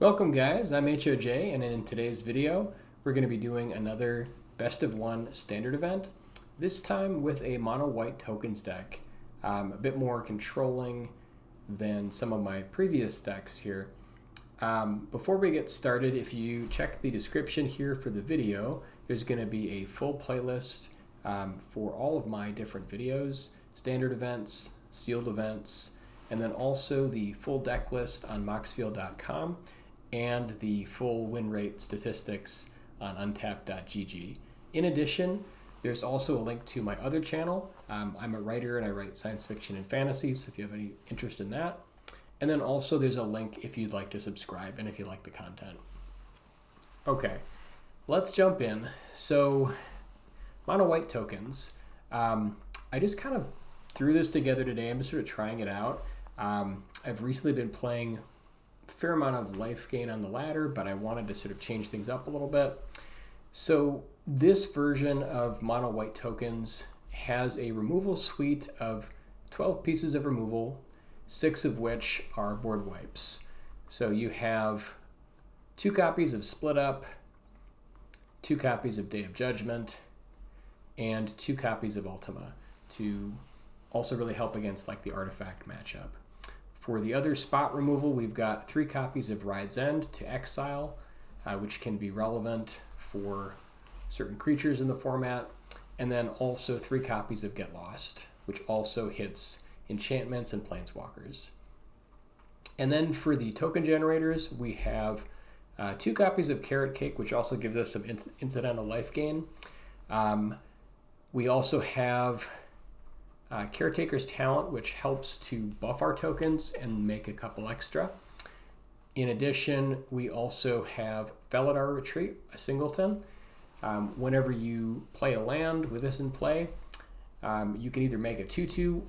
Welcome guys, I'm HOJ, and in today's video we're going to be doing another best of one standard event, this time with a mono white tokens deck, a bit more controlling than some of my previous decks here. Before we get started, if you check the description here for the video, there's going to be a full playlist for all of my different videos, standard events, sealed events, and then also the full deck list on moxfield.com and the full win rate statistics on untapped.gg. In addition, there's also a link to my other channel. I'm a writer and I write science fiction and fantasy, so if you have any interest in that. And then also there's a link if you'd like to subscribe and if you like the content. Okay, let's jump in. So, mono white tokens. I just kind of threw this together today. I'm just sort of trying it out. I've recently been playing fair amount of life gain on the ladder, but I wanted to sort of change things up a little bit. So this version of mono white tokens has a removal suite of 12 pieces of removal, 6 of which are board wipes. So you have 2 copies of Split Up, 2 copies of Day of Judgment, and 2 copies of Ultima to also really help against like the artifact matchup. For the other spot removal, we've got 3 copies of Ride's End to exile, which can be relevant for certain creatures in the format, and then also 3 copies of Get Lost, which also hits enchantments and planeswalkers. And then for the token generators, we have 2 copies of Carrot Cake, which also gives us some incidental life gain. We also have Caretaker's Talent, which helps to buff our tokens and make a couple extra. In addition, we also have Felidar Retreat, a singleton. Whenever you play a land with this in play, you can either make a 2/2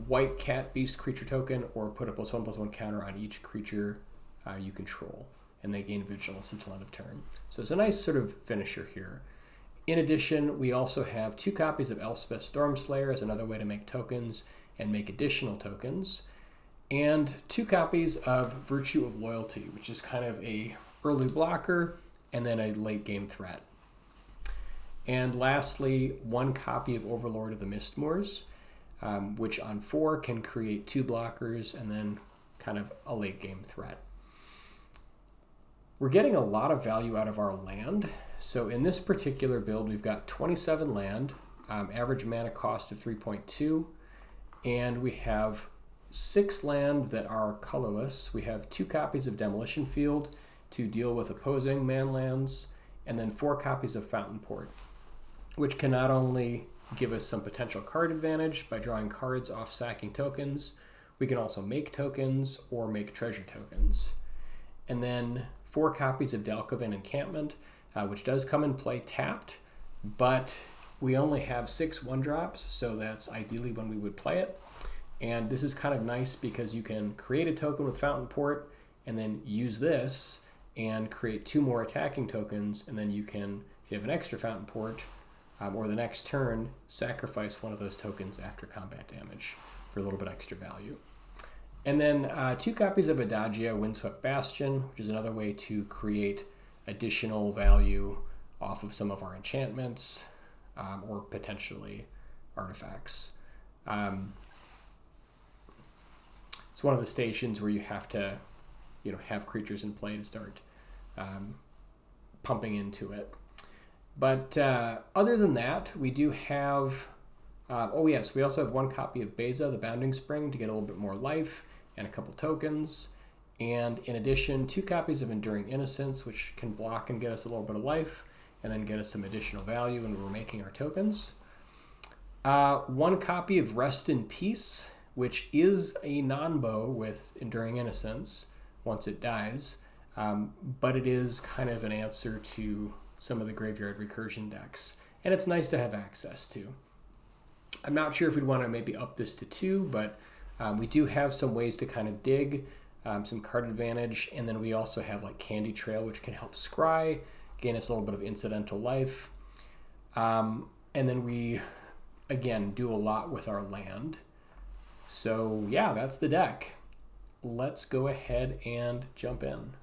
white cat beast creature token or put a +1/+1 counter on each creature you control, and they gain vigilance until end of turn. So it's a nice sort of finisher here. In addition, we also have 2 copies of Elspeth Stormslayer as another way to make tokens and make additional tokens, and 2 copies of Virtue of Loyalty, which is kind of a early blocker and then a late game threat. And lastly, 1 copy of Overlord of the Mistmoors, which on 4 can create 2 blockers and then kind of a late game threat. We're getting a lot of value out of our land. So in this particular build, we've got 27 land, average mana cost of 3.2, and we have 6 land that are colorless. We have 2 copies of Demolition Field to deal with opposing man lands, and then 4 copies of Fountainport, which can not only give us some potential card advantage by drawing cards off sacking tokens, we can also make tokens or make treasure tokens. And then 4 copies of Dalkovan Encampment, which does come in play tapped, but we only have 6 1-drops, so that's ideally when we would play it. And this is kind of nice because you can create a token with Fountainport and then use this and create 2 more attacking tokens, and then you can, if you have an extra Fountainport, or the next turn, sacrifice one of those tokens after combat damage for a little bit extra value. And then 2 copies of Adagia Windswept Bastion, which is another way to create additional value off of some of our enchantments or potentially artifacts. It's one of the stations where you have to, have creatures in play to start pumping into it. But other than that, we do have, we also have 1 copy of Beza, the Bounding Spring, to get a little bit more life and a couple tokens. And in addition, 2 copies of Enduring Innocence, which can block and get us a little bit of life, and then get us some additional value when we're making our tokens. 1 copy of Rest in Peace, which is a non-bow with Enduring Innocence once it dies, but it is kind of an answer to some of the graveyard recursion decks, and it's nice to have access to. I'm not sure if we'd want to maybe up this to 2, but we do have some ways to kind of dig, some card advantage, and then we also have like Candy Trail, which can help scry, gain us a little bit of incidental life. And then we, again, do a lot with our land. So yeah, that's the deck. Let's go ahead and jump in.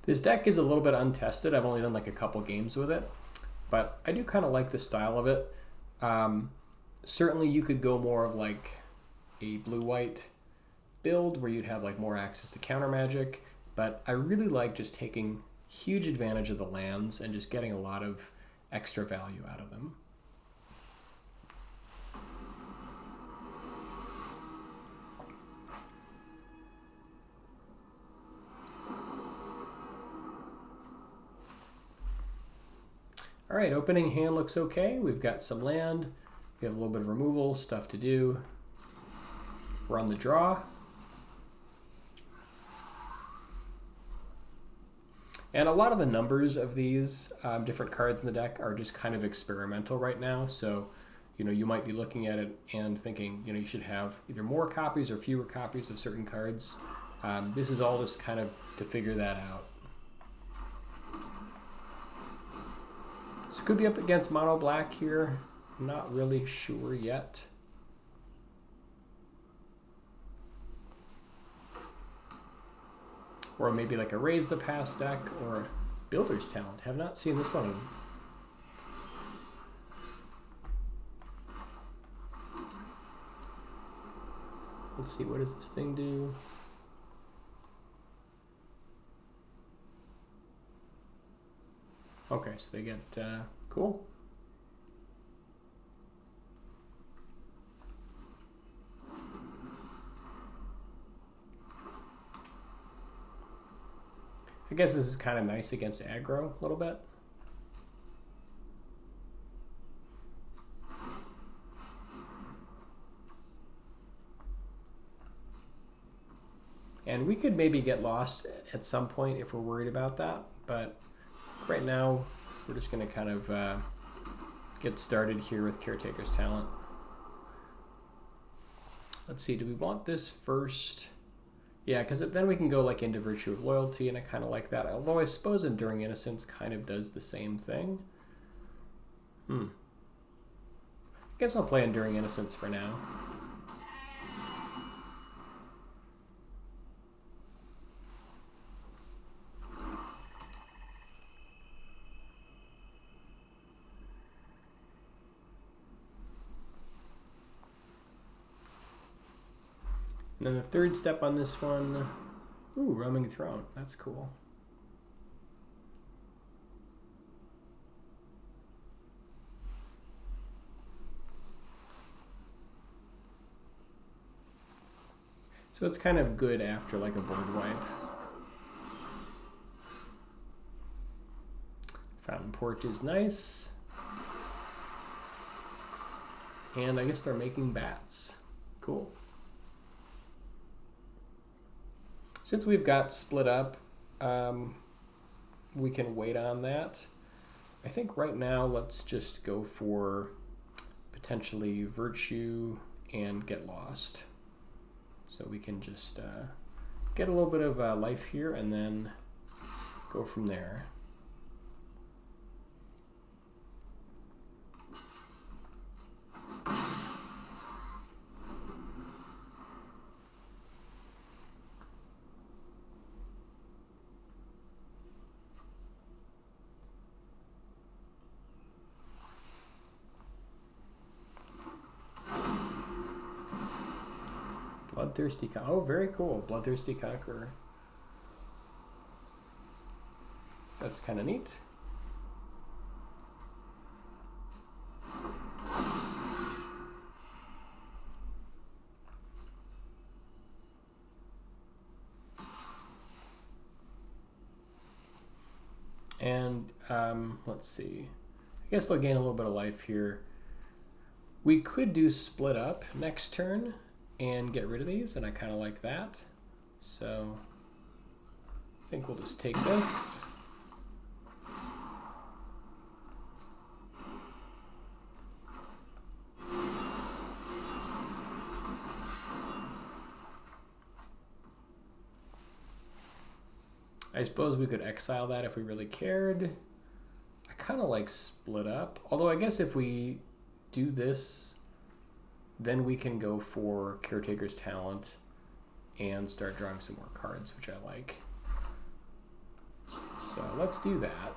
This deck is a little bit untested. I've only done like a couple games with it, but I do kind of like the style of it. Certainly you could go more of like a blue-white build where you'd have like more access to counter magic, but I really like just taking huge advantage of the lands and just getting a lot of extra value out of them. All right, opening hand looks okay. We've got some land. We have a little bit of removal, stuff to do. We're on the draw. And a lot of the numbers of these different cards in the deck are just kind of experimental right now. So, you know, you might be looking at it and thinking, you know, you should have either more copies or fewer copies of certain cards. This is all just kind of to figure that out. So could be up against mono black here. Not really sure yet. Or maybe like a Raise the Past deck or Builder's Talent. Have not seen this one. Let's see, what does this thing do? Okay, so they get, cool. I guess this is kind of nice against aggro a little bit. And we could maybe get lost at some point if we're worried about that, but right now we're just going to kind of get started here with Caretaker's Talent. Let's see, do we want this first? Yeah, because then we can go like into Virtue of Loyalty, and I kind of like that. Although I suppose Enduring Innocence kind of does the same thing. I guess I'll play Enduring Innocence for now. And then the third step on this one, ooh, Roaming Throne. That's cool. So it's kind of good after like a board wipe. Fountainport is nice. And I guess they're making bats. Cool. Since we've got split up, we can wait on that. I think right now let's just go for potentially Virtue and Get Lost. So we can just get a little bit of life here and then go from there. Bloodthirsty oh, very cool. Bloodthirsty Conqueror. That's kind of neat. And let's see. I guess they'll gain a little bit of life here. We could do split up next turn and get rid of these, and I kind of like that. So I think we'll just take this. I suppose we could exile that if we really cared. I kind of like split up. Although I guess if we do this, then we can go for Caretaker's Talent and start drawing some more cards, which I like. let's do that.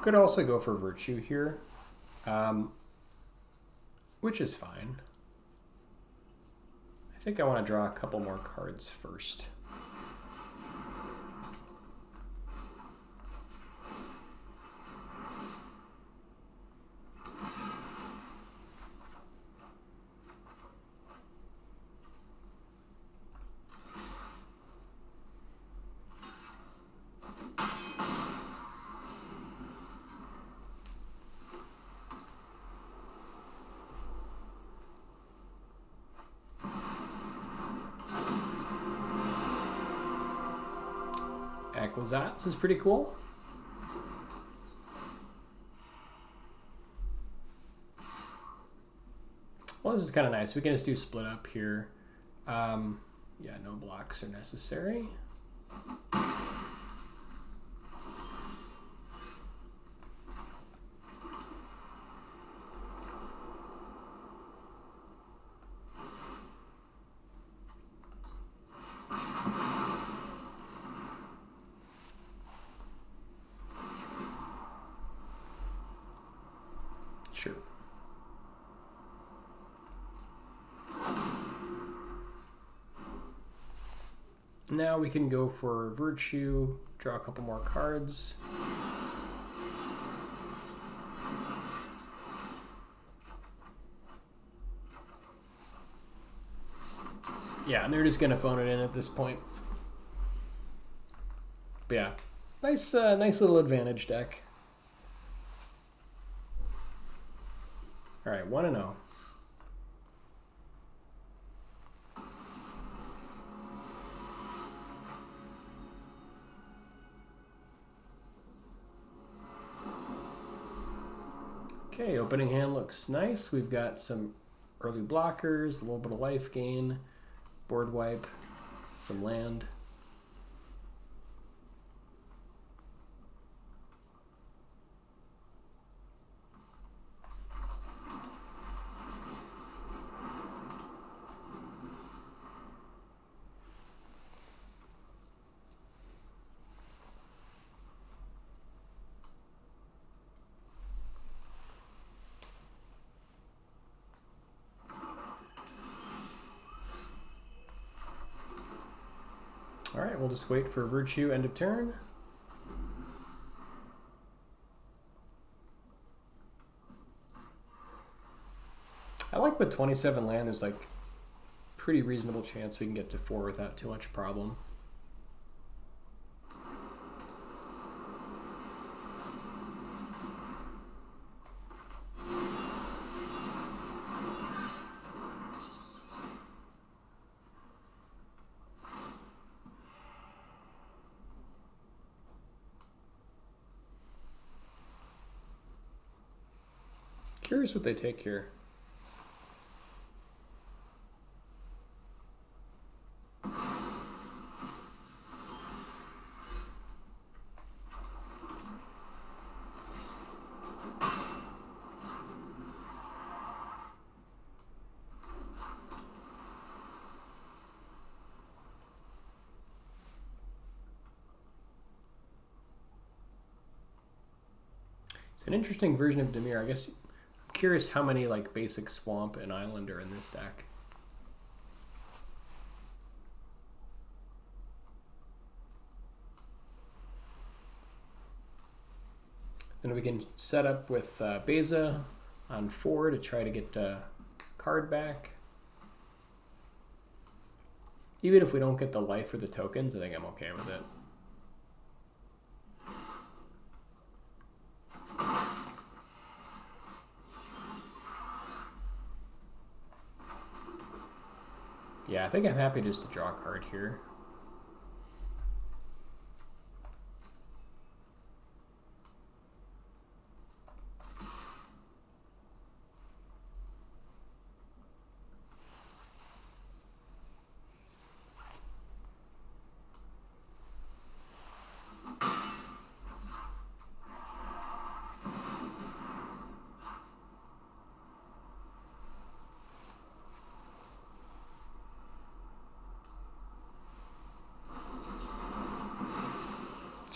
Could also go for Virtue here, which is fine. I think I want to draw a couple more cards first. This is pretty cool. Well, this is kind of nice. We can just do split up here. Yeah, no blocks are necessary. Sure. Now we can go for Virtue, draw a couple more cards. Yeah, and they're just gonna phone it in at this point. But yeah, nice little advantage deck. All right, 1-0. Okay, opening hand looks nice. We've got some early blockers, a little bit of life gain, board wipe, some land. All right, we'll just wait for Virtue end of turn. I like with 27 land, there's like pretty reasonable chance we can get to 4 without too much problem. Curious what they take here. It's an interesting version of Dimir. I guess I'm curious how many like basic swamp and island are in this deck. Then we can set up with Beza on 4 to try to get the card back. Even if we don't get the life or the tokens, I think I'm okay with it. Yeah, I think I'm happy just to draw a card here.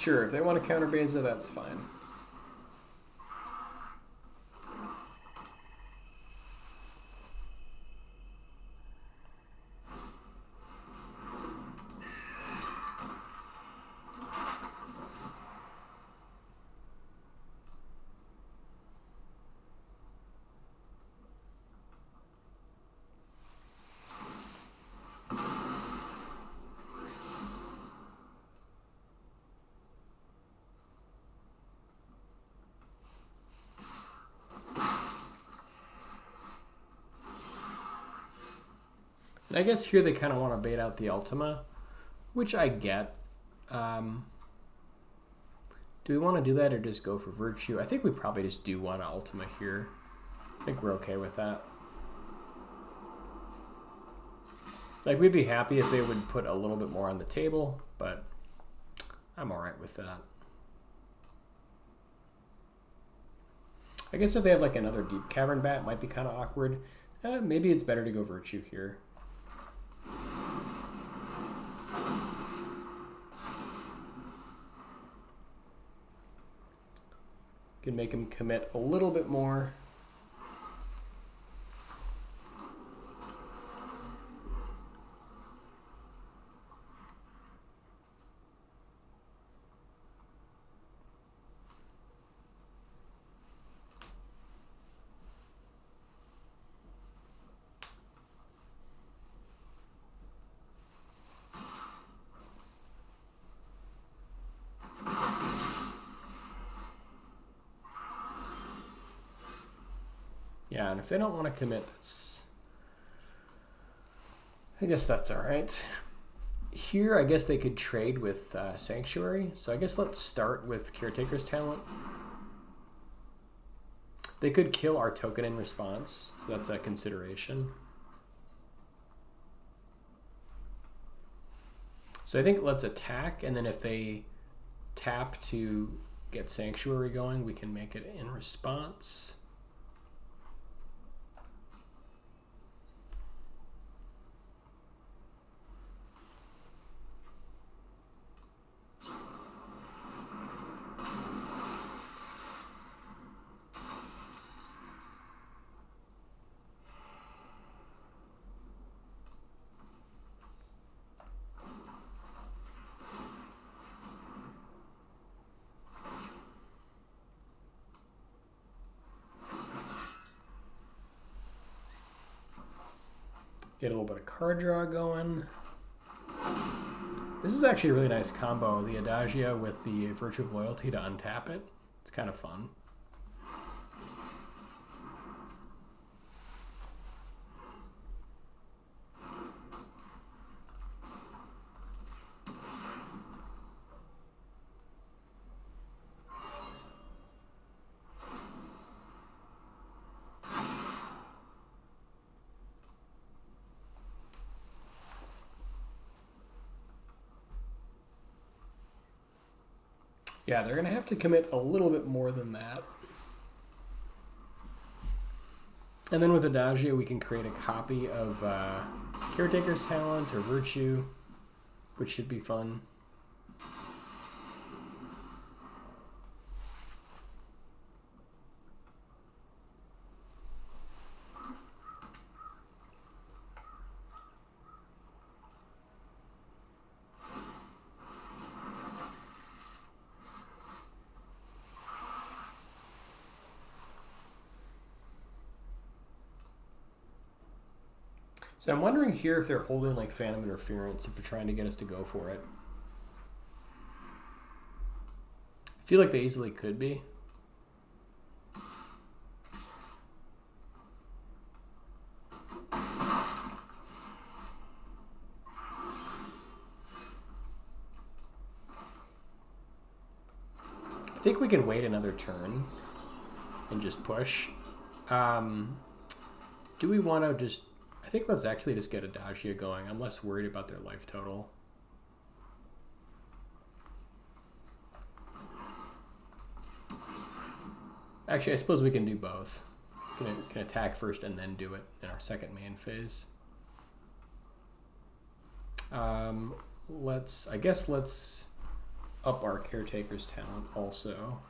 Sure, if they want to counter Beza, that's fine. I guess here they kind of want to bait out the Ultima, which I get. Do we want to do that or just go for Virtue? I think we probably just do want an Ultima here. I think we're okay with that. Like, we'd be happy if they would put a little bit more on the table, but I'm alright with that. I guess if they have like another Deep Cavern Bat, it might be kind of awkward. Maybe it's better to go Virtue here. Can make him commit a little bit more. Yeah, and if they don't want to commit, I guess that's all right. Here, I guess they could trade with Sanctuary. So I guess let's start with Caretaker's Talent. They could kill our token in response, so that's a consideration. So I think let's attack, and then if they tap to get Sanctuary going, we can make it in response. Get a little bit of card draw going. This is actually a really nice combo, the Adagia with the Virtue of Loyalty to untap it. It's kind of fun. Yeah, they're going to have to commit a little bit more than that. And then with Adagia, we can create a copy of Caretaker's Talent or Virtue, which should be fun. So I'm wondering here if they're holding like Phantom Interference, if they're trying to get us to go for it. I feel like they easily could be. I think we can wait another turn and just push. Do we want to just... I think let's actually just get Adagia going. I'm less worried about their life total. Actually, I suppose we can do both. Can attack first and then do it in our second main phase. I guess let's up our Caretaker's talent also.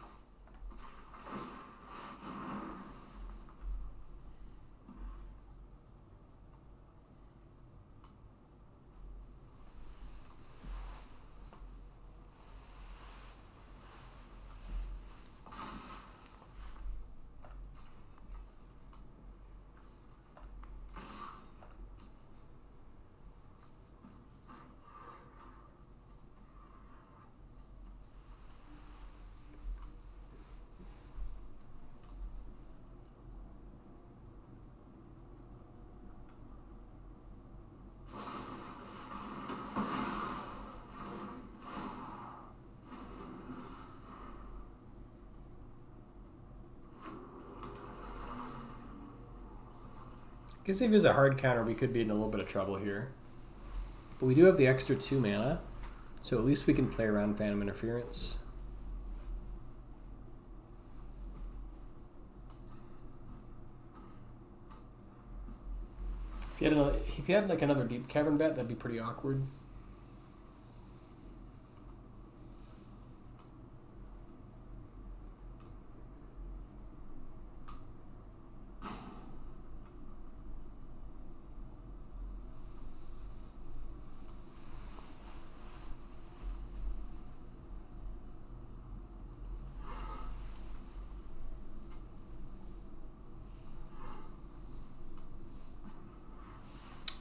I guess if it's a hard counter, we could be in a little bit of trouble here. But we do have the extra 2 mana, so at least we can play around Phantom Interference. If you had like another Deep Cavern bet, that'd be pretty awkward.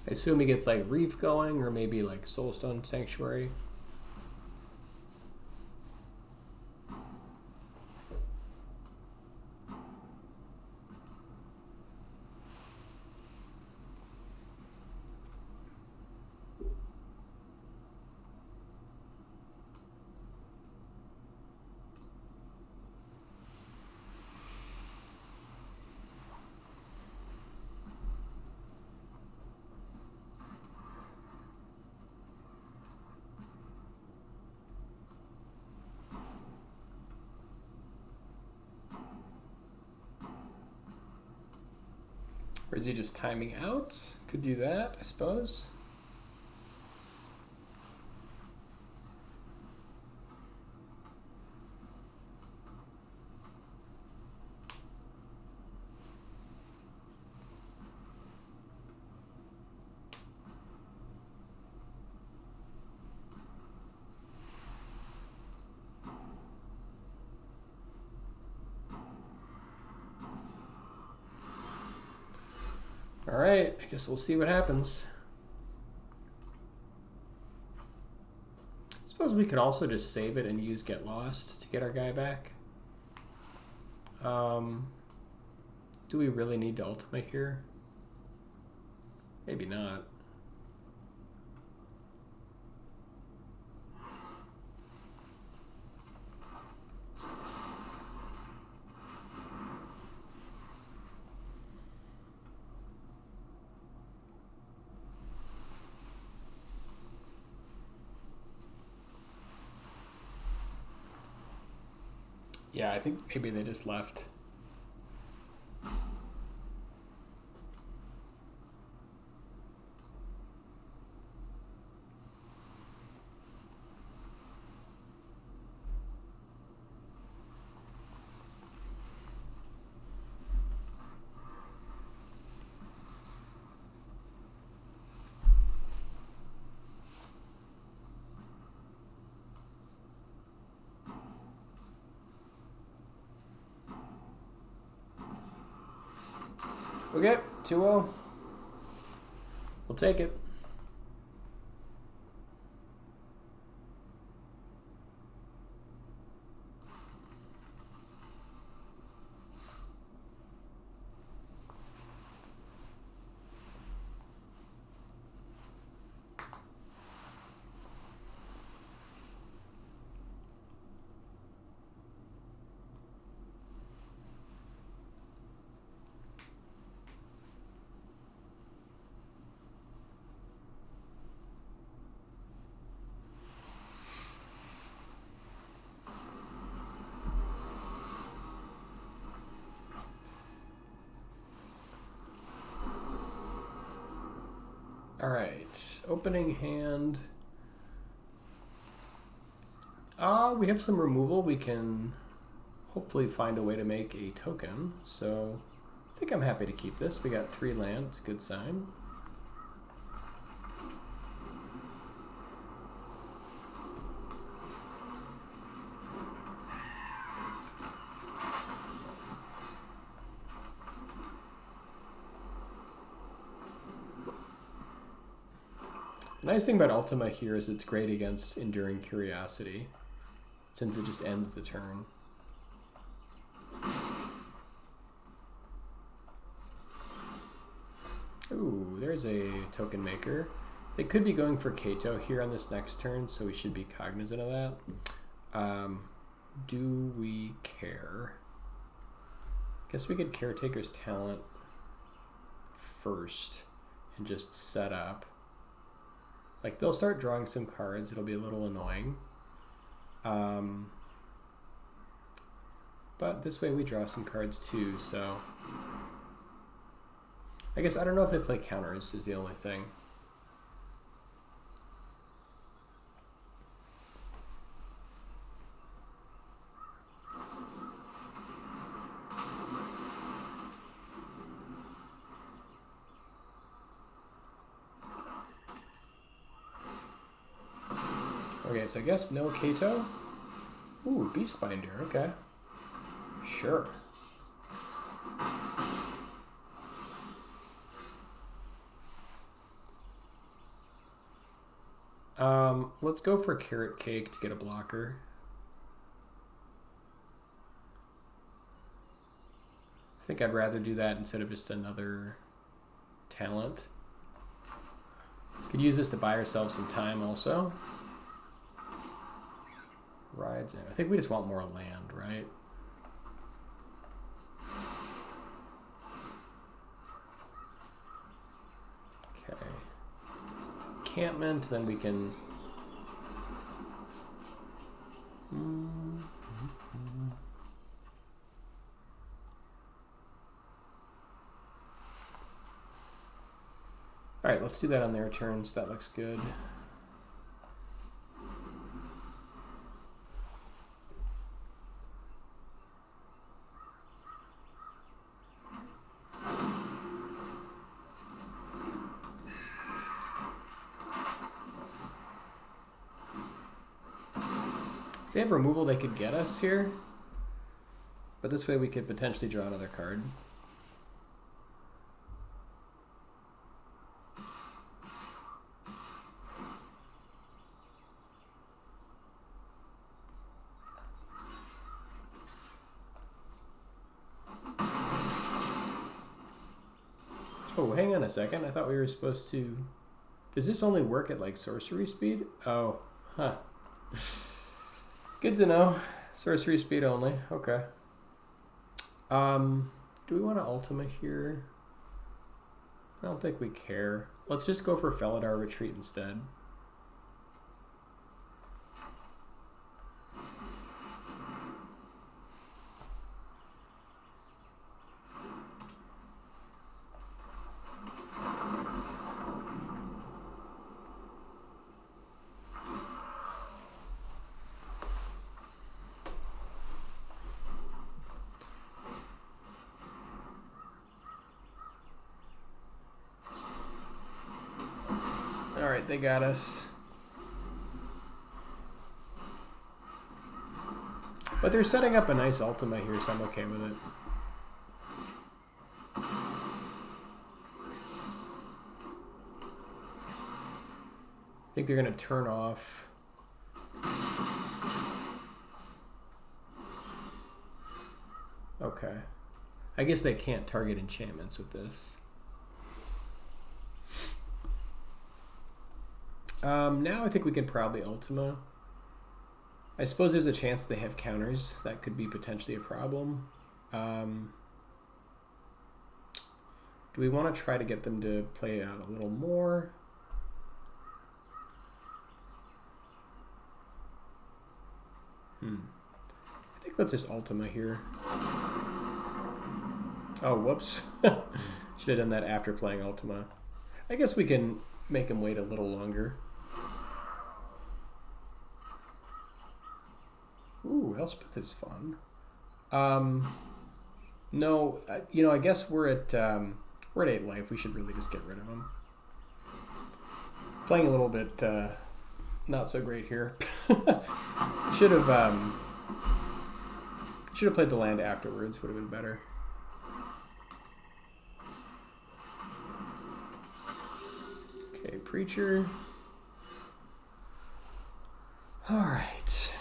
I assume he gets like Reef going, or maybe like Soulstone Sanctuary. Or is he just timing out? Could do that, I suppose. All right, I guess we'll see what happens. Suppose we could also just save it and use Get Lost to get our guy back. Do we really need to Ultima here? Maybe not. Yeah, I think maybe they just left. Okay, 2-0. We'll take it. All right, opening hand. We have some removal. We can hopefully find a way to make a token. So I think I'm happy to keep this. We got 3 land. It's a good sign. The nice thing about Ultima here is it's great against Enduring Curiosity, since it just ends the turn. Ooh, there's a token maker. They could be going for Kato here on this next turn, so we should be cognizant of that. Do we care? Guess we could Caretaker's Talent first and just set up. Like, they'll start drawing some cards. It'll be a little annoying. But this way we draw some cards too, so... I guess I don't know if they play counters is the only thing. Okay, so I guess no Kato. Ooh, Beastbinder, okay. Sure. Let's go for Carrot Cake to get a blocker. I think I'd rather do that instead of just another talent. Could use this to buy ourselves some time also. Rides in. I think we just want more land, right? Okay. So encampment, then we can... Alright, let's do that on their turns. That looks good. If they have removal, they could get us here. But this way we could potentially draw another card. Oh, hang on a second. I thought we were supposed to... Does this only work at, like, sorcery speed? Oh, huh. Good to know. Sorcery speed only. Okay. Do we want to Ultima here? I don't think we care. Let's just go for Felidar Retreat instead. Alright, they got us. But they're setting up a nice Ultima here, so I'm okay with it. I think they're going to turn off. Okay. I guess they can't target enchantments with this. Now I think we could probably Ultima. I suppose there's a chance they have counters. That could be potentially a problem. Do we want to try to get them to play out a little more? I think let's just Ultima here. Oh, whoops. Should have done that after playing Ultima. I guess we can make him wait a little longer. Ooh, Elspeth is fun. No, I guess we're at 8 life. We should really just get rid of him. Playing a little bit not so great here. Should have played the land afterwards. Would have been better. Okay, Preacher. All right.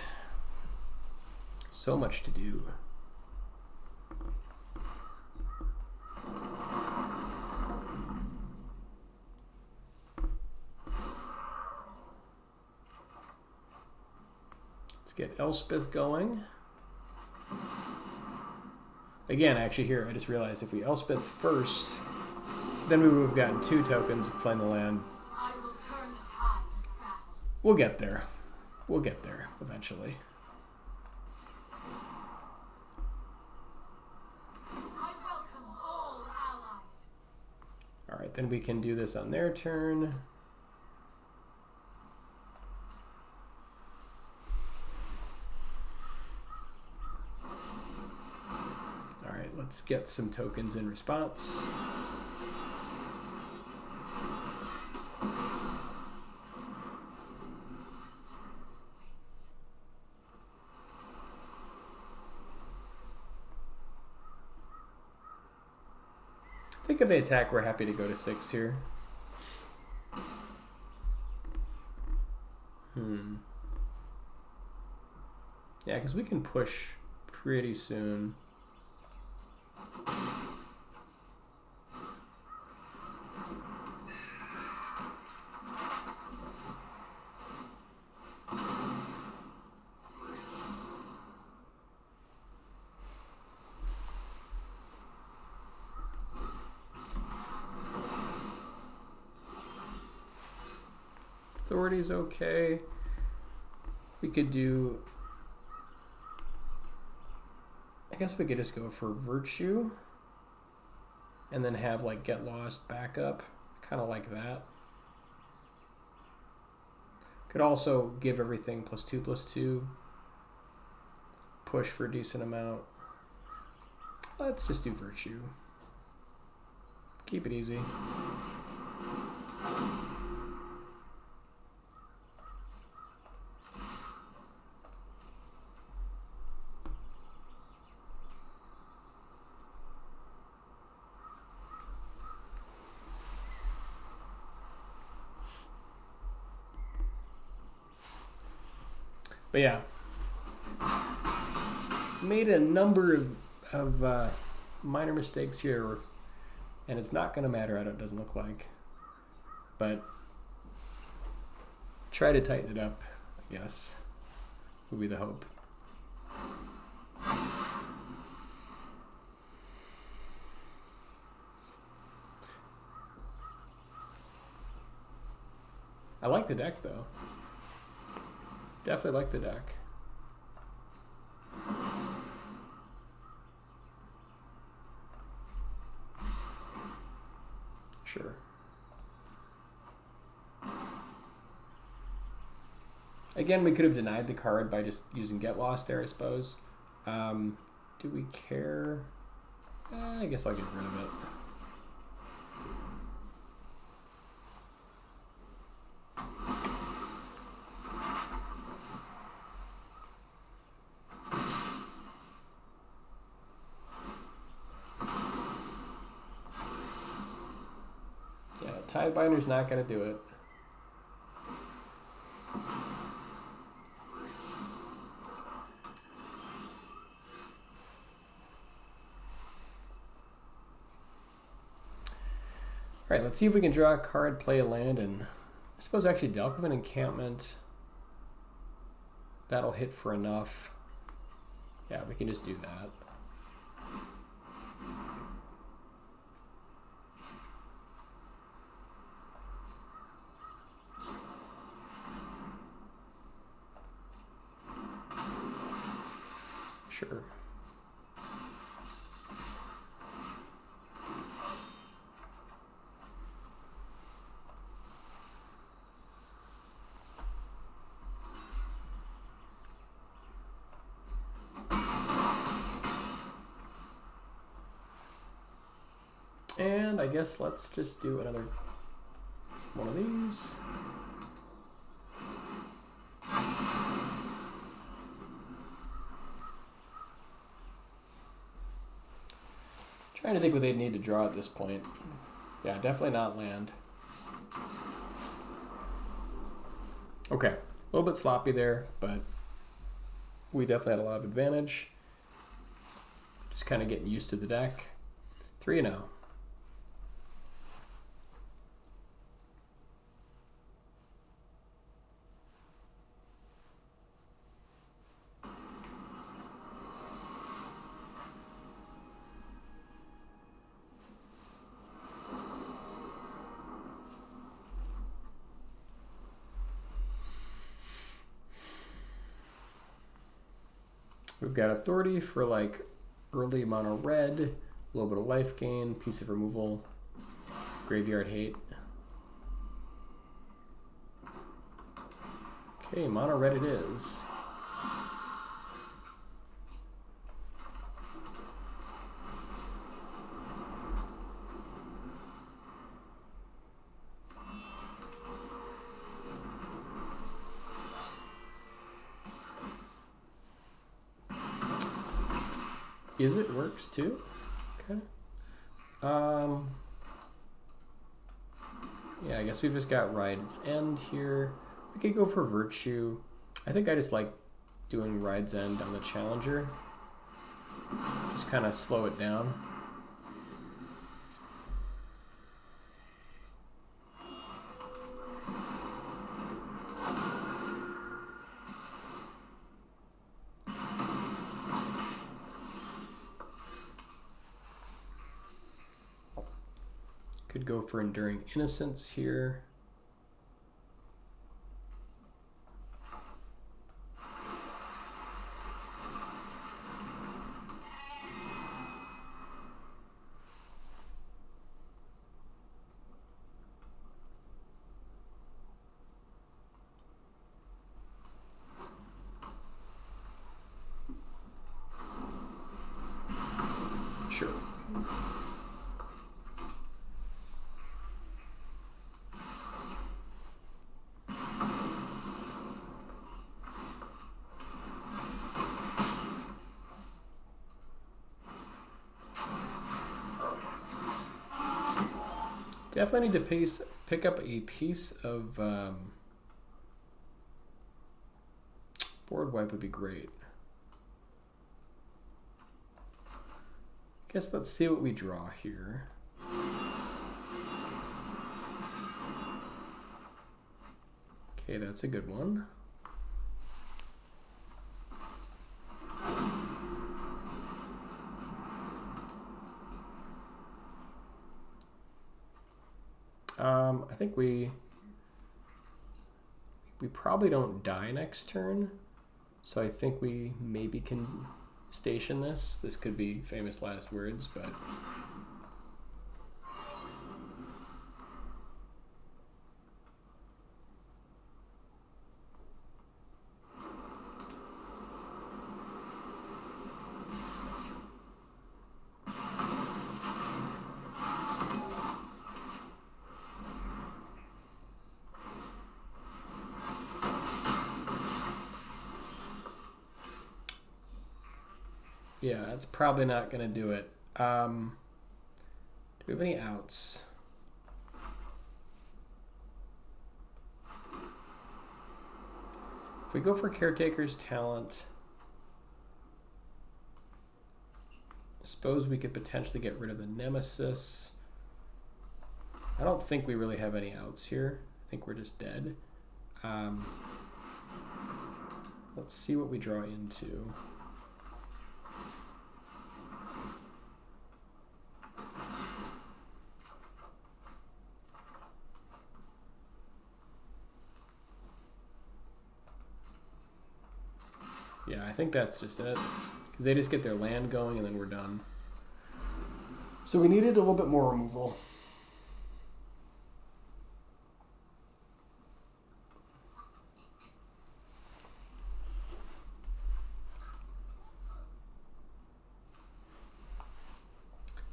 So much to do. Let's get Elspeth going. Again, actually here, I just realized if we Elspeth first, then we would have gotten 2 tokens of playing the land. We'll get there. We'll get there eventually. All right, then we can do this on their turn. All right, let's get some tokens in response. I think if they attack, we're happy to go to 6 here. Yeah, because we can push pretty soon. Authority's okay. We could do... I guess we could just go for Virtue. And then have, like, Get Lost backup. Kind of like that. Could also give everything +2/+2. Push for a decent amount. Let's just do Virtue. Keep it easy. But yeah, made a number of minor mistakes here, and it's not going to matter. It doesn't look like, but try to tighten it up, I guess, would be the hope. I like the deck though. Definitely like the deck. Sure. Again, we could have denied the card by just using Get Lost there, I suppose. Do we care? I guess I'll get rid of it. Tidebinder's not going to do it. Alright, let's see if we can draw a card, play a land, and I suppose actually Dalkovan Encampment, that'll hit for enough. Yeah, we can just do that. Sure. I guess let's just do another one of these. Trying to think what they'd need to draw at this point. Yeah, definitely not land. Okay, a little bit sloppy there, but we definitely had a lot of advantage. Just kind of getting used to the deck. 3-0. We've got authority for like early mono red, a little bit of life gain, piece of removal, graveyard hate. Okay, mono red it is. Is it works too? Okay. Yeah, I guess we've just got Ride's End here. We could go for Virtue. I think I just like doing Ride's End on the Challenger. Just kind of slow it down. Could go for Enduring Innocence here. Sure. Definitely need to pick up a piece of board wipe would be great. Guess let's see what we draw here. Okay, that's a good one. I think we probably don't die next turn, so I think we maybe can station this. This could be famous last words, but yeah, that's probably not going to do it. Do we have any outs? If we go for Caretaker's Talent, I suppose we could potentially get rid of the Nemesis. I don't think we really have any outs here. I think we're just dead. Let's see what we draw into. Yeah, I think that's just it. Because they just get their land going and then we're done. So we needed a little bit more removal.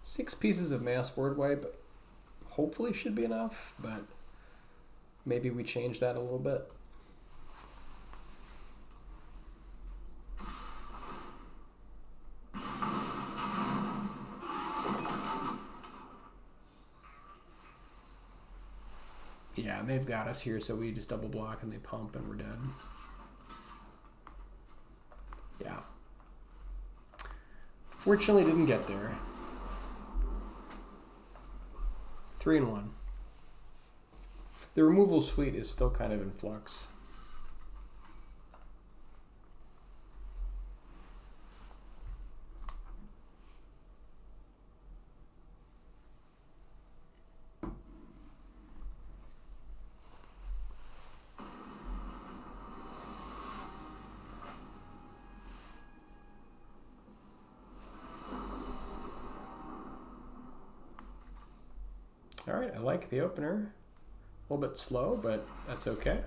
Six pieces of mass board wipe. hopefully should be enough, but maybe we change that a little bit. Yeah, they've got us here, so we just double block and they pump and we're dead. Yeah. Fortunately, didn't get there. 3-1. The removal suite is still kind of in flux. All right, I like the opener. A little bit slow, but that's okay.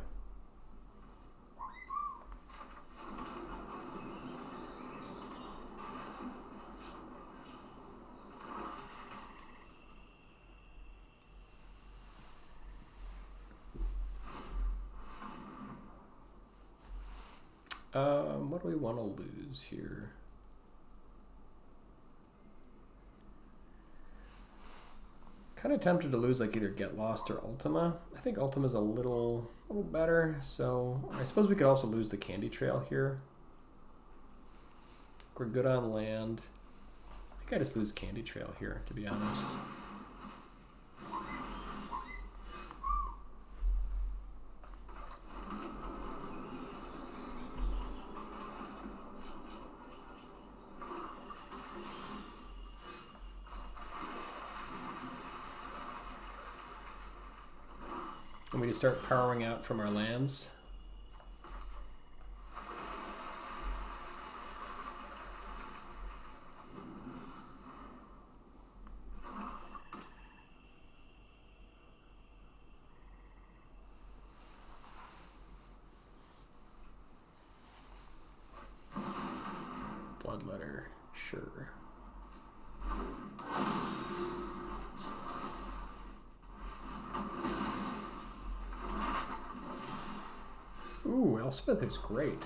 What do we want to lose here? Kind of tempted to lose like either Get Lost or Ultima. I think Ultima's a little better, so I suppose we could also lose the Candy Trail here. We're good on land. I think I just lose Candy Trail here, to be honest. And we just start powering out from our lands. Bloodletter, sure. Ooh, Elspeth is great.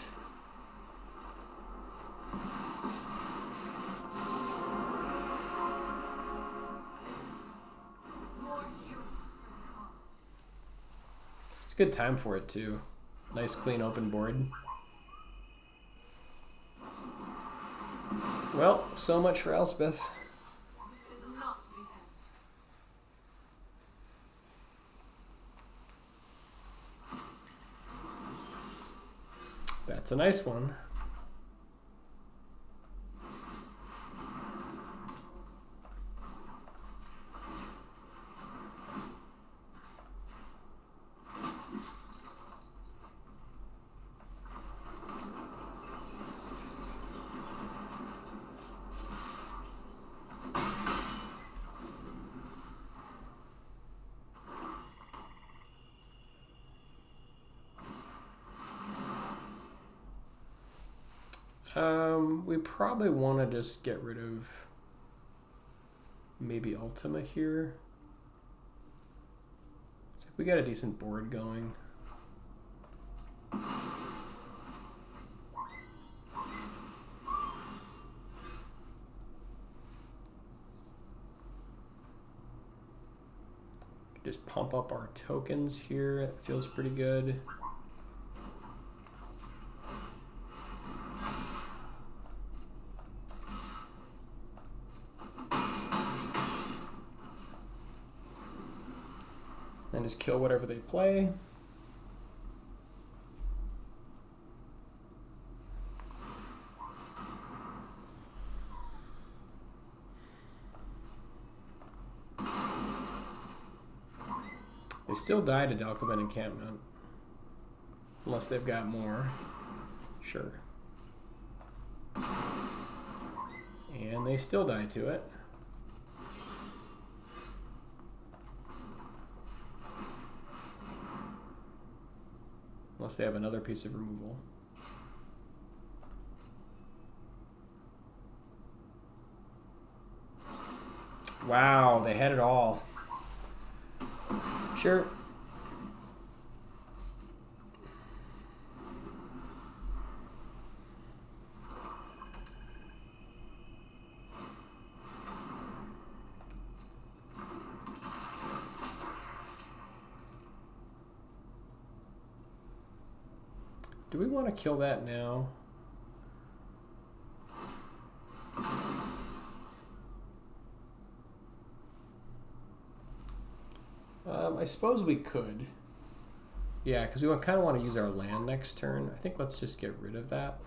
It's a good time for it too. Nice clean open board. Well, so much for Elspeth. That's a nice one. We probably want to just get rid of maybe Ultima here. It's like we got a decent board going. Just pump up our tokens here. It feels pretty good. And just kill whatever they play. They still die to Dalkovan Encampment. Unless they've got more. Sure. And they still die to it. Unless they have another piece of removal. Wow, they had it all. Sure. Do we want to kill that now? I suppose we could. Yeah, because we kind of want to use our land next turn. I think let's just get rid of that.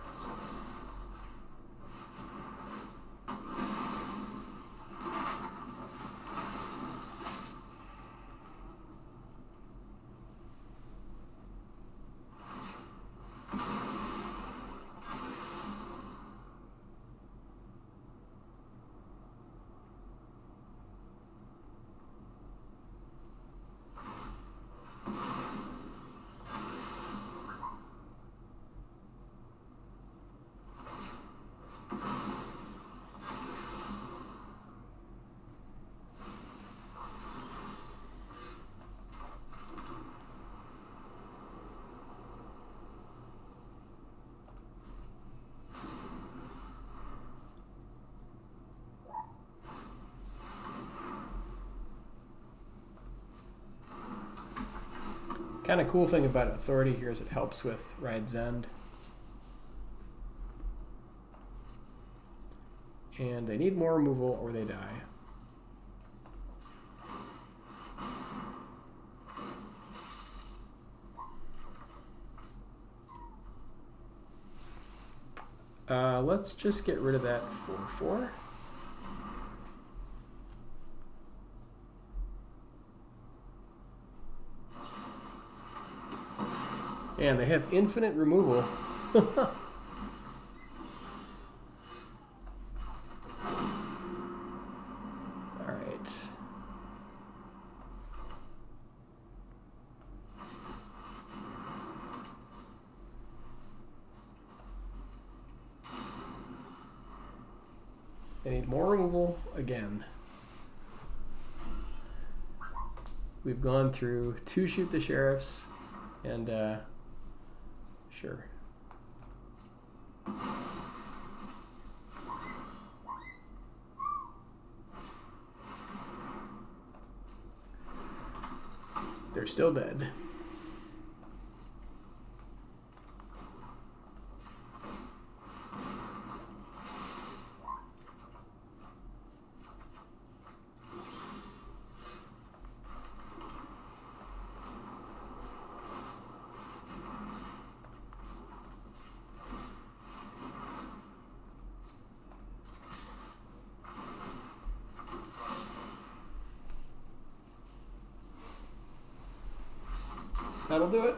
Kind of cool thing about authority here is it helps with Ride's End. And they need more removal or they die. Let's just get rid of that 4/4. And they have infinite removal. All right. They need more removal again. We've gone through 2 Shoot the Sheriffs and sure. They're still dead. That'll do it.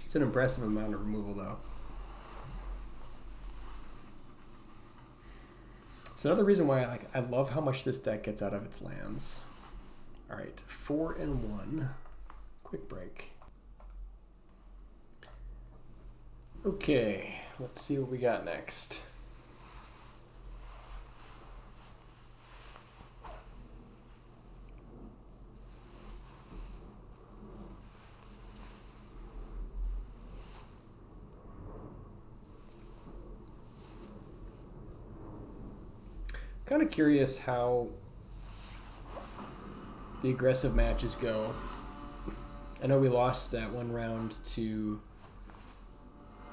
It's an impressive amount of removal, though. It's another reason why I love how much this deck gets out of its lands. All right, 4 and 1. Quick break. Okay, let's see what we got next. Kind of curious how the aggressive matches go. I know we lost that one round to,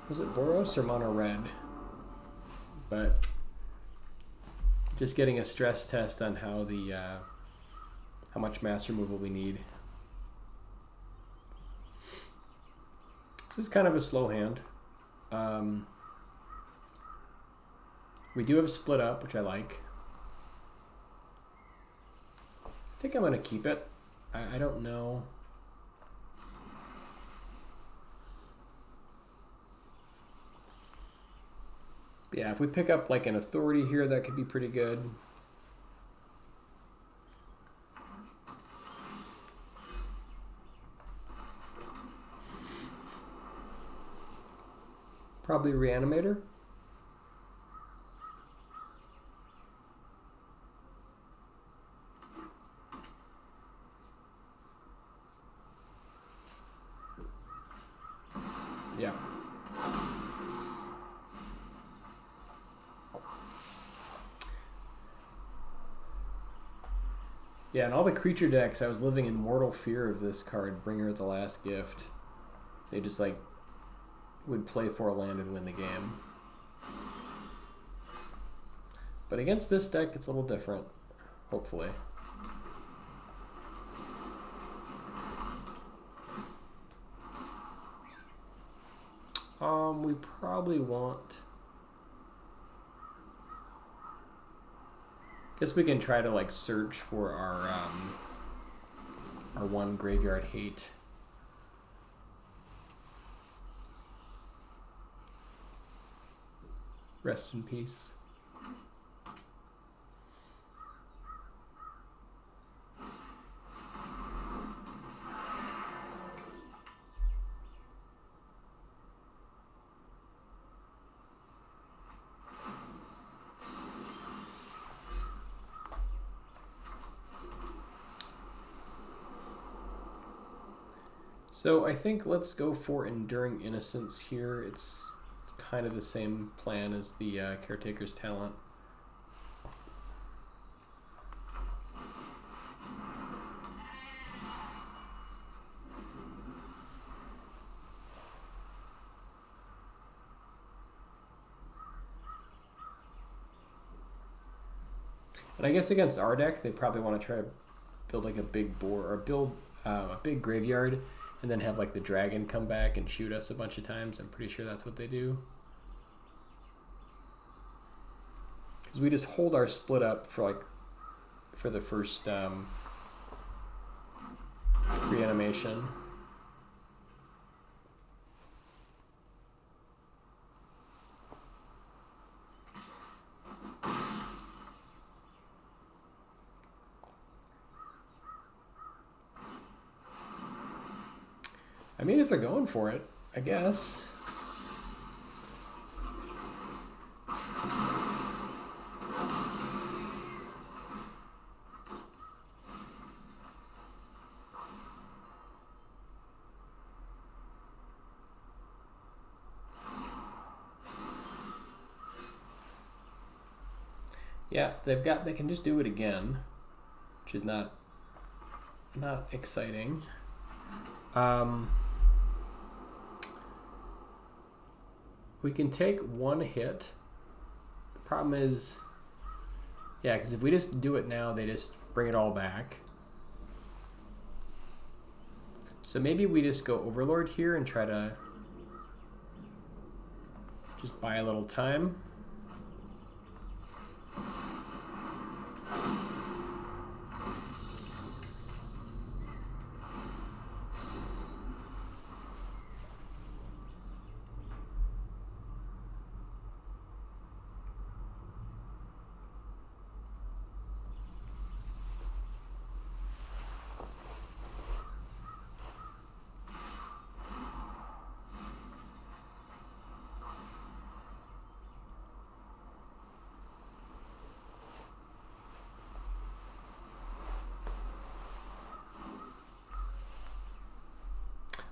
was it Boros or Mono Red? But just getting a stress test on how the how much mass removal we need. This is kind of a slow hand. We do have split up, which I like. I think I'm going to keep it. I don't know. Yeah, if we pick up like an authority here, that could be pretty good. Probably Reanimator. Yeah, in all the creature decks, I was living in mortal fear of this card, Bringer of the Last Gift. They just, like, would play 4 land and win the game. But against this deck, it's a little different, hopefully. We probably want... Guess we can try to, like, search for our 1 Graveyard Hate. Rest in peace. So I think let's go for Enduring Innocence here. It's kind of the same plan as the Caretaker's Talent. And I guess against our deck, they probably want to try to build like a big board, or build a big graveyard, and then have like the dragon come back and shoot us a bunch of times. I'm pretty sure that's what they do. Because we just hold our split up for the first reanimation. I mean, if they're going for it, I guess. Yeah, so they can just do it again, which is not exciting. We can take 1 hit. The problem is, yeah, because if we just do it now, they just bring it all back. So maybe we just go Overlord here and try to just buy a little time.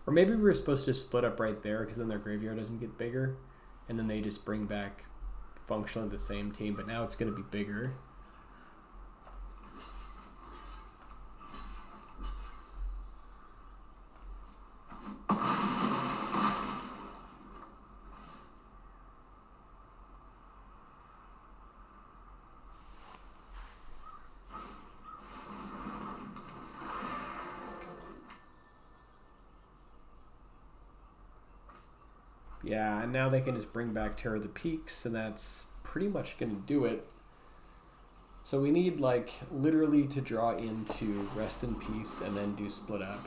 Or maybe we were supposed to split up right there because then their graveyard doesn't get bigger. And then they just bring back functionally the same team, but now it's going to be bigger. Yeah, and now they can just bring back Terror of the Peaks, and that's pretty much going to do it. So we need, like, literally to draw into Rest in Peace and then do Split Up.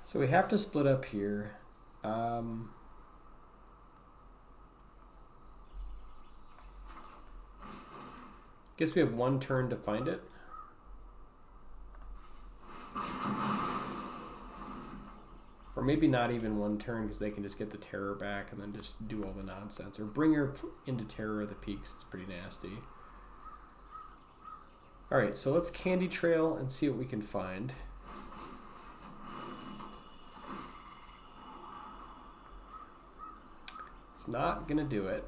So we have to split up here. Guess we have 1 turn to find it. Or maybe not even 1 turn because they can just get the Terror back and then just do all the nonsense. Or bring her into Terror of the Peaks. It's pretty nasty. Alright, so let's Candy Trail and see what we can find. It's It's not gonna do it.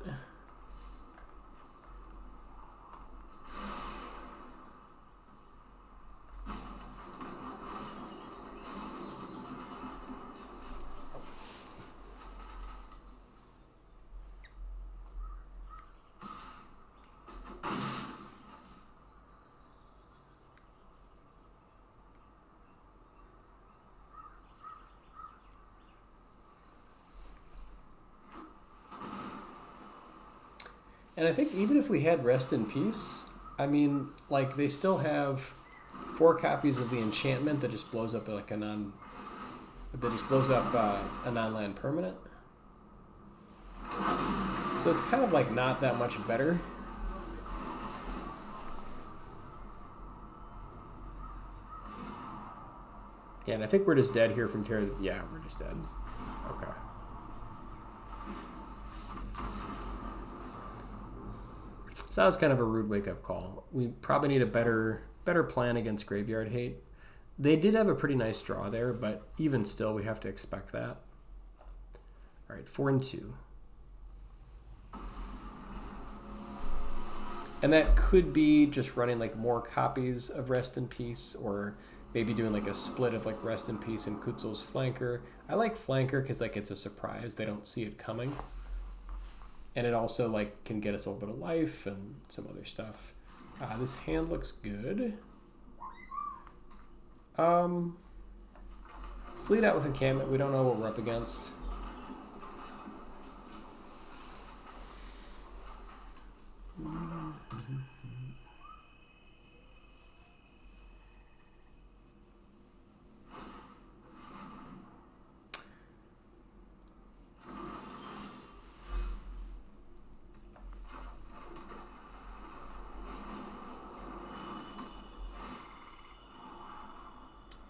And I think even if we had Rest in Peace, I mean, like, they still have 4 copies of the enchantment that just blows up like a non-land permanent. So it's kind of like not that much better. Yeah, and I think we're just dead here from Terror. Yeah, we're just dead. Okay. So that was kind of a rude wake-up call. We probably need a better plan against Graveyard Hate. They did have a pretty nice draw there, but even still, we have to expect that. All right, 4 and 2. And that could be just running like more copies of Rest in Peace, or maybe doing like a split of like Rest in Peace and Consuls Flanker. I like Flanker because like it's a surprise. They don't see it coming. And it also like can get us a little bit of life and some other stuff. This hand looks good. Let's lead out with Encampment. We don't know what we're up against.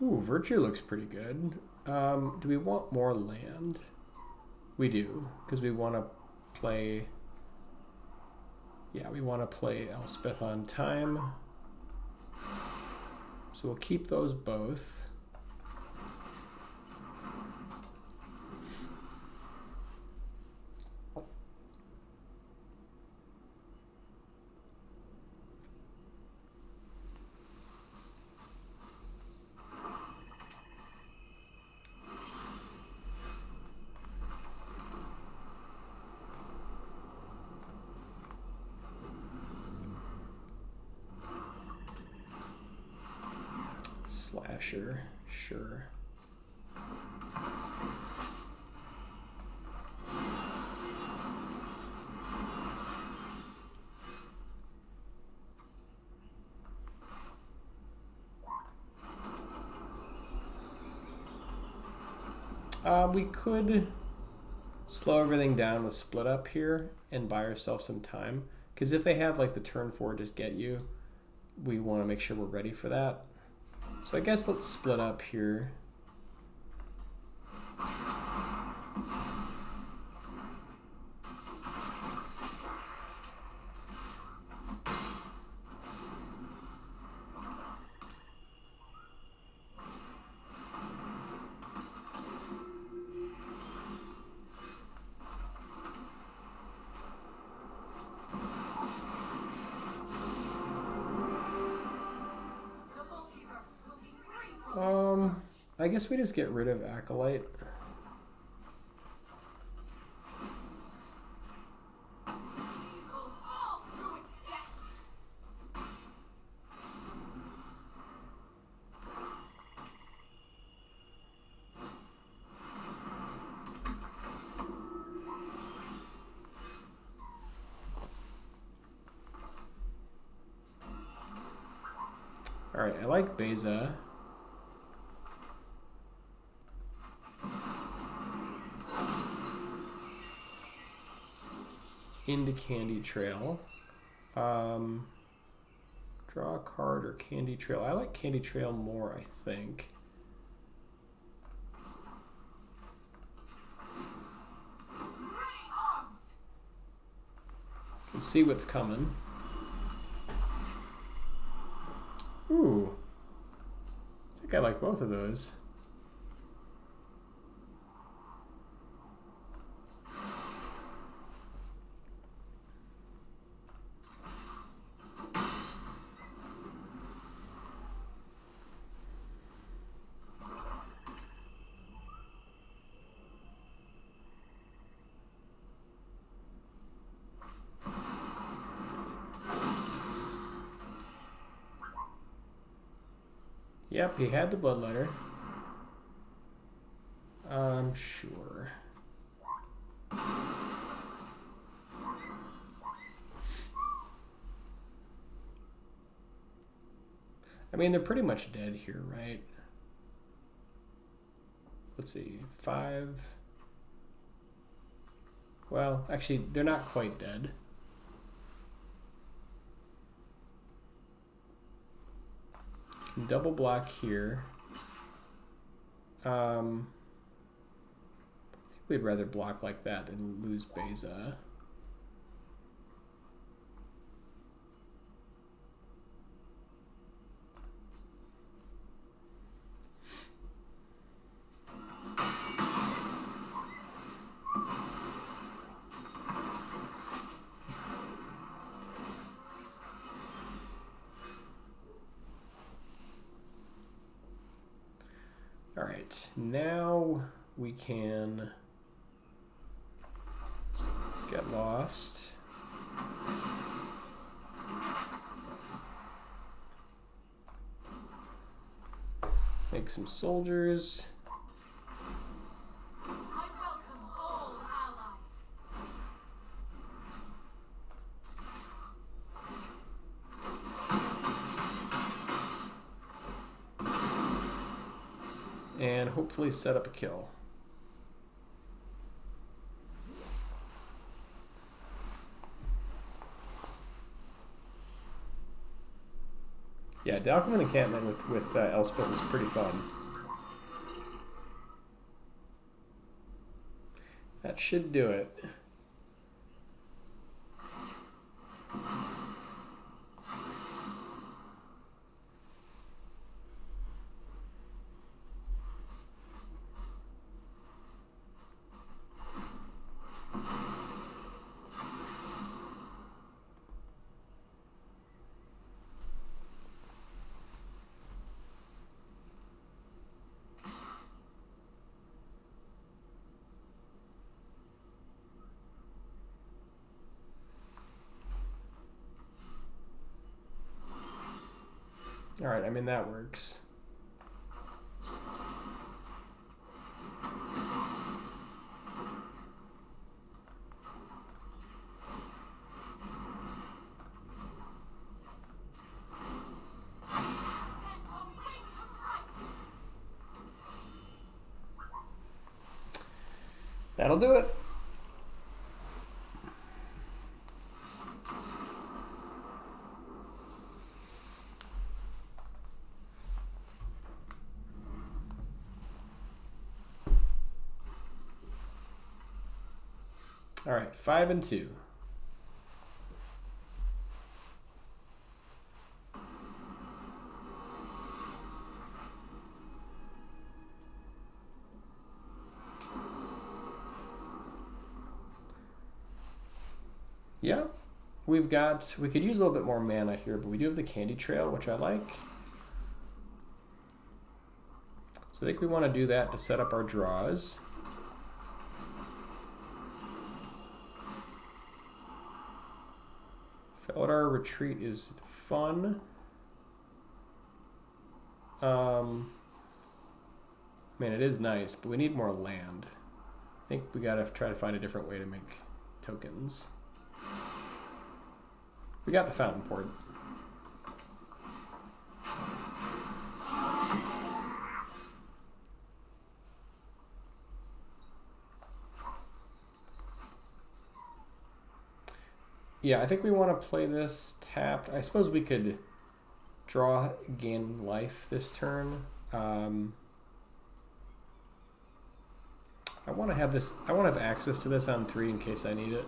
Ooh, Virtue looks pretty good. Do we want more land? We do, because we want to play... Yeah, we want to play Elspeth on time. So we'll keep those both. Slasher, sure. We could slow everything down with Split Up here and buy ourselves some time. Because if they have like the turn 4 just get you, we want to make sure we're ready for that. So I guess let's split up here. I guess we just get rid of Acolyte. All right, I like Beza. Into Candy Trail. Draw a card or Candy Trail. I like Candy Trail more, I think. Let's see what's coming. Ooh. I think I like both of those. Yep, he had the Bloodletter. I'm sure. I mean, they're pretty much dead here, right? Let's see, 5. Well, actually, they're not quite dead. Double block here. I think we'd rather block like that than lose Beza. All right, now we can get lost. Make some soldiers. I welcome all allies. And hopefully set up a kill. Yeah, Dalkovan Encampment with Elspeth is pretty fun. That should do it. All right, I mean, that works. That'll do it. All right, 5 and 2. Yeah, we could use a little bit more mana here, but we do have the Candy Trail, which I like. So I think we want to do that to set up our draws. Felidar Retreat is fun. Man, it is nice, but we need more land. I think we gotta try to find a different way to make tokens. We got the Fountainport. Yeah, I think we want to play this tapped. I suppose we could draw, gain life this turn. I want to have this. I want to have access to this on 3 in case I need it.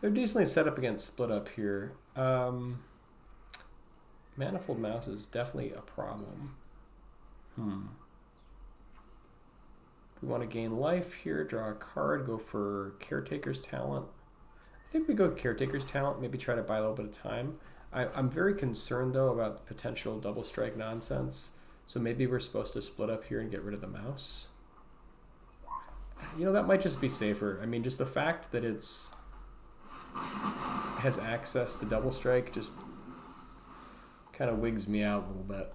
They're decently set up against split up here. Manifold Mouse is definitely a problem. We want to gain life here, draw a card, go for Caretaker's Talent. I think we go Caretaker's Talent, maybe try to buy a little bit of time. I'm very concerned, though, about potential double strike nonsense. So maybe we're supposed to split up here and get rid of the mouse. You know, that might just be safer. I mean, just the fact that it's has access to double strike just kind of wigs me out a little bit.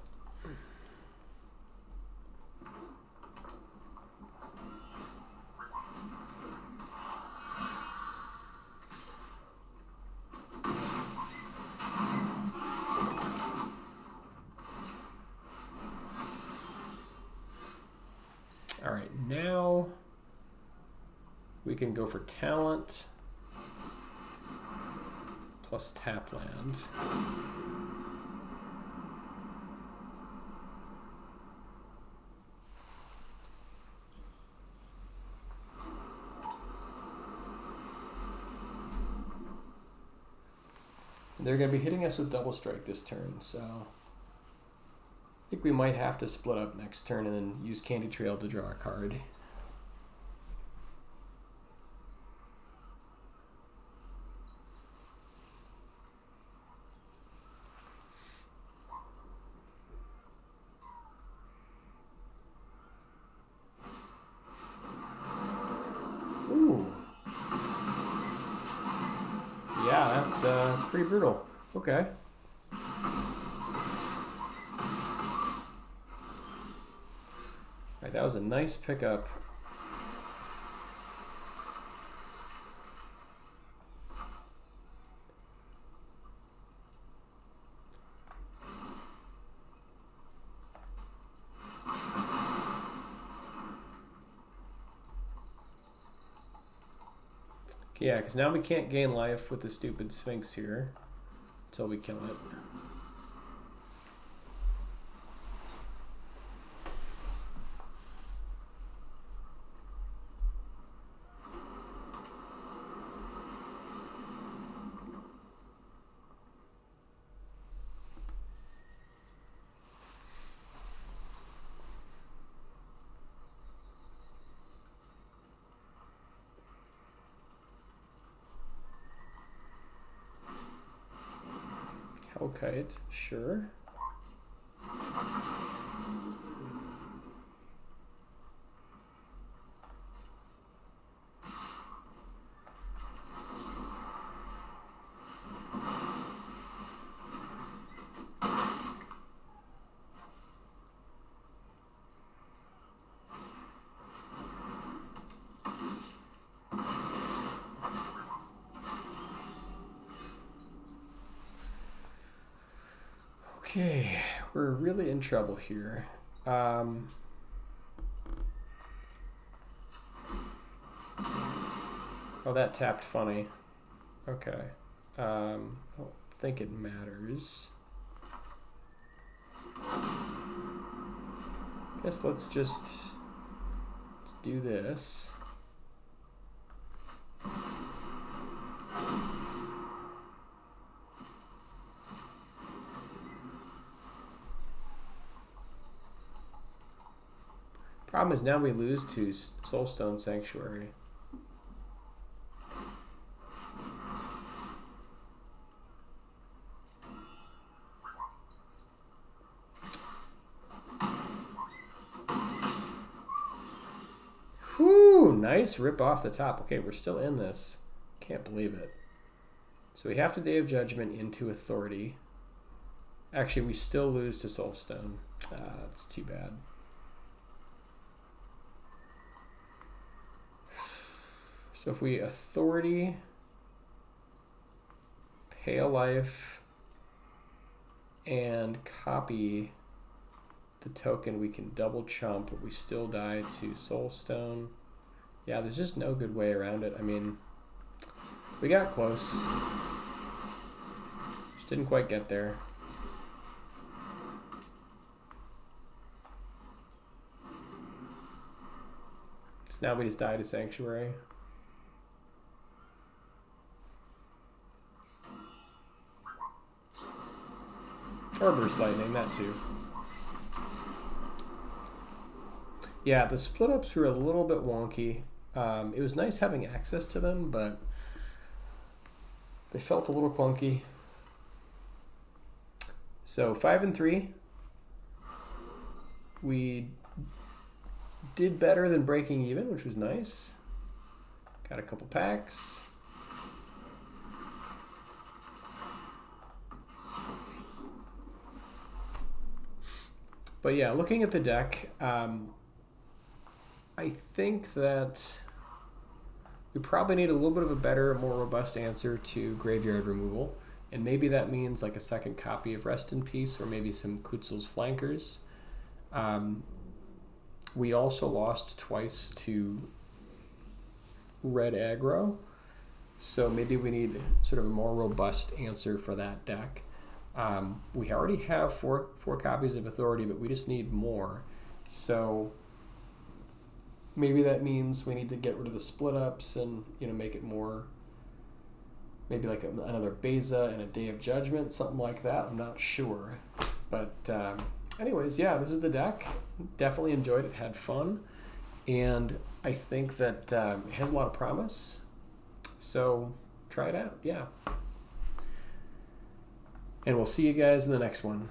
All right, now we can go for talent plus tap land. They're going to be hitting us with double strike this turn, so I think we might have to split up next turn and then use Candy Trail to draw a card. Ooh. Yeah, that's pretty brutal. Okay. That was a nice pickup. Yeah, because now we can't gain life with the stupid Sphinx here until we kill it. Okay, sure. Okay, we're really in trouble here. Oh, that tapped funny. Okay. I don't think it matters. Guess let's do this. Problem is now we lose to Soulstone Sanctuary. Whew, nice rip off the top. Okay, we're still in this. Can't believe it. So we have to Day of Judgment into Authority. Actually, we still lose to Soulstone. That's too bad. So if we Authority, pay a life, and copy the token, we can double chump, but we still die to Soulstone. Yeah, there's just no good way around it. I mean, we got close. Just didn't quite get there. So now we just die to Sanctuary. Or Burst Lightning, that too. Yeah, the split ups were a little bit wonky. It was nice having access to them, but they felt a little clunky. So 5 and 3. We did better than breaking even, which was nice. Got a couple packs. But yeah, looking at the deck, I think that we probably need a little bit of a better, more robust answer to graveyard removal. And maybe that means like a second copy of Rest in Peace or maybe some Consuls flankers. We also lost twice to red aggro. So maybe we need sort of a more robust answer for that deck. We already have four copies of Authority, but we just need more. So maybe that means we need to get rid of the split ups and make it more, maybe like another Beza and a Day of Judgment, something like that. I'm not sure. But anyways, yeah, this is the deck. Definitely enjoyed it, had fun. And I think that it has a lot of promise. So try it out, yeah. And we'll see you guys in the next one.